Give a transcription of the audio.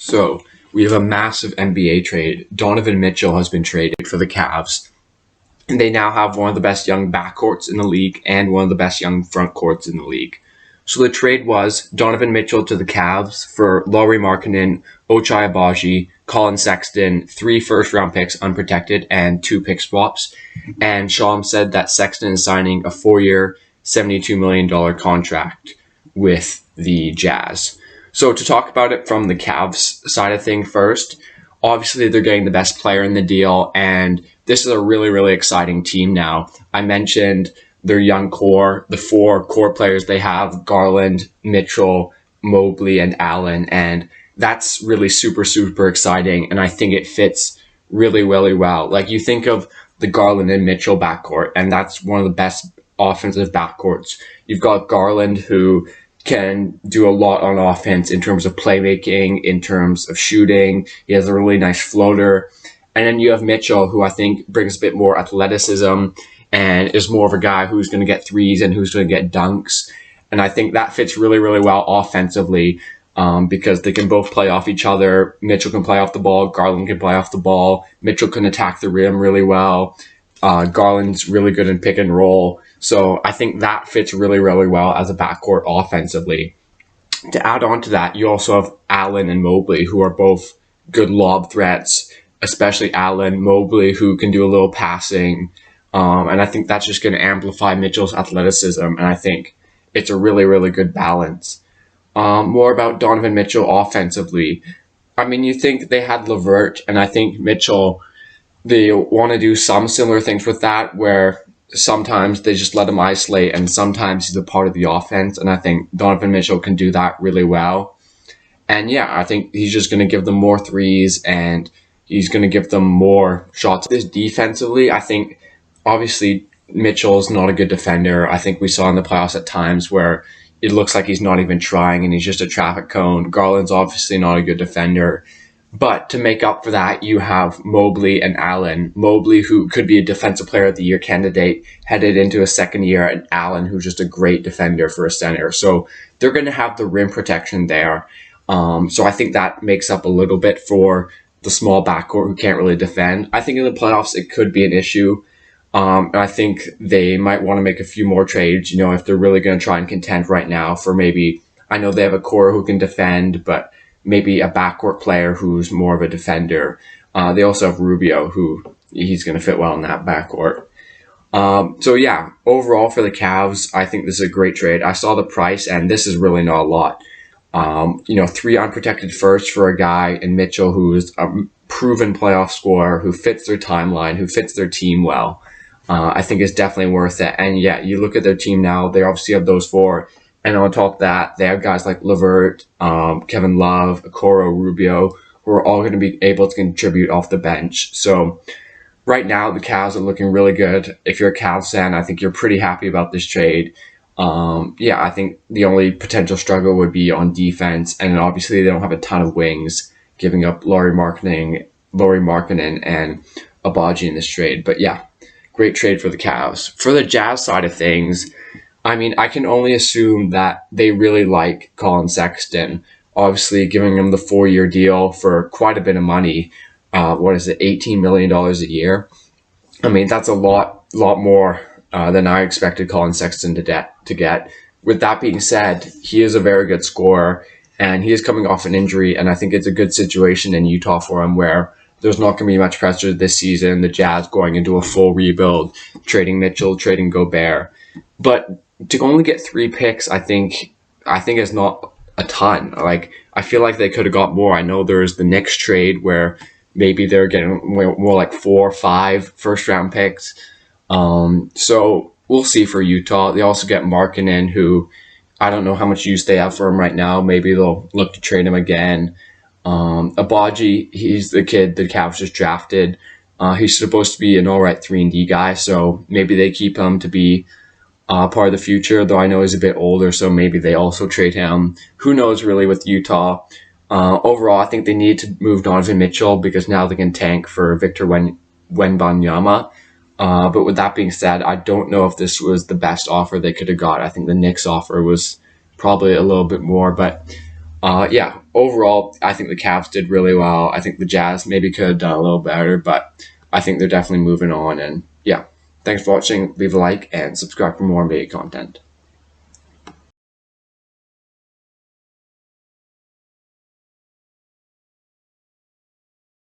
So we have a massive NBA trade. Donovan Mitchell has been traded for the Cavs, and they now have one of the best young backcourts in the league and one of the best young front courts in the league. So the trade was Donovan Mitchell to the Cavs for Lauri Markkanen, Ochai Agbaji, Colin Sexton, 3 first-round picks unprotected, and 2 pick swaps. And Sham said that Sexton is signing a 4-year, $72 million contract with the Jazz. So to talk about it from the Cavs side of thing first, obviously they're getting the best player in the deal, and this is a really, really exciting team now. I mentioned their young core, the 4 core players they have, Garland, Mitchell, Mobley, and Allen, and that's really super, super exciting, and I think it fits really, really well. Like, you think of the Garland and Mitchell backcourt, and that's one of the best offensive backcourts. You've got Garland, who can do a lot on offense in terms of playmaking, in terms of shooting. He has a really nice floater. And then you have Mitchell, who I think brings a bit more athleticism and is more of a guy who's going to get threes and who's going to get dunks. And I think that fits really, really well offensively because they can both play off each other. Mitchell can play off the ball. Garland can play off the ball. Mitchell can attack the rim really well. Garland's really good in pick and roll. So I think that fits really, really well as a backcourt offensively. To add on to that, you also have Allen and Mobley, who are both good lob threats, especially Allen. Mobley, who can do a little passing. And I think that's just going to amplify Mitchell's athleticism. And I think it's a really, really good balance. More about Donovan Mitchell offensively. I mean, you think they had LeVert, and I think Mitchell, they want to do some similar things with that, where sometimes they just let him isolate and sometimes he's a part of the offense. And I think Donovan Mitchell can do that really well. And yeah, I think he's just going to give them more threes and he's going to give them more shots. This defensively, I think obviously Mitchell's not a good defender. I think we saw in the playoffs at times where it looks like he's not even trying and he's just a traffic cone. Garland's obviously not a good defender. But to make up for that, you have Mobley and Allen. Mobley, who could be a Defensive Player of the Year candidate, headed into a second year, and Allen, who's just a great defender for a center. So they're going to have the rim protection there. So I think that makes up a little bit for the small backcourt who can't really defend. I think in the playoffs it could be an issue. And I think they might want to make a few more trades, if they're really going to try and contend right now for maybe, I know they have a core who can defend, but maybe a backcourt player who's more of a defender. They also have Rubio, who he's going to fit well in that backcourt. So yeah, overall for the Cavs, I think this is a great trade. I saw the price, and this is really not a lot. 3 unprotected firsts for a guy in Mitchell, who's a proven playoff scorer, who fits their timeline, who fits their team well. I think it's definitely worth it. And yeah, you look at their team now, they obviously have those 4. And on top of that, they have guys like LeVert, Kevin Love, Okoro, Rubio, who are all going to be able to contribute off the bench. So right now, the Cavs are looking really good. If you're a Cavs fan, I think you're pretty happy about this trade. I think the only potential struggle would be on defense. And obviously, they don't have a ton of wings, giving up Lauri Markkanen and Agbaji in this trade. But yeah, great trade for the Cavs. For the Jazz side of things, I mean, I can only assume that they really like Colin Sexton. Obviously, giving him the 4-year deal for quite a bit of money. $18 million a year? I mean, that's a lot more than I expected Colin Sexton to get. With that being said, he is a very good scorer, and he is coming off an injury, and I think it's a good situation in Utah for him where there's not going to be much pressure this season. The Jazz going into a full rebuild, trading Mitchell, trading Gobert. But to only get 3 picks, I think is not a ton. Like, I feel like they could have got more. I know there's the Knicks trade where maybe they're getting more like 4 or 5 first-round picks. So we'll see for Utah. They also get Markkanen, who I don't know how much use they have for him right now. Maybe they'll look to trade him again. Agbaji, he's the kid the Cavs just drafted. He's supposed to be an all-right 3-and-D guy, so maybe they keep him to be part of the future, though I know he's a bit older, so maybe they also trade him. Who knows, really, with Utah. Overall, I think they need to move Donovan Mitchell because now they can tank for Victor Wembanyama. But with that being said, I don't know if this was the best offer they could have got. I think the Knicks offer was probably a little bit more, but Yeah, overall, I think the Cavs did really well. I think the Jazz maybe could have done a little better, but I think they're definitely moving on. And yeah, thanks for watching. Leave a like and subscribe for more NBA content.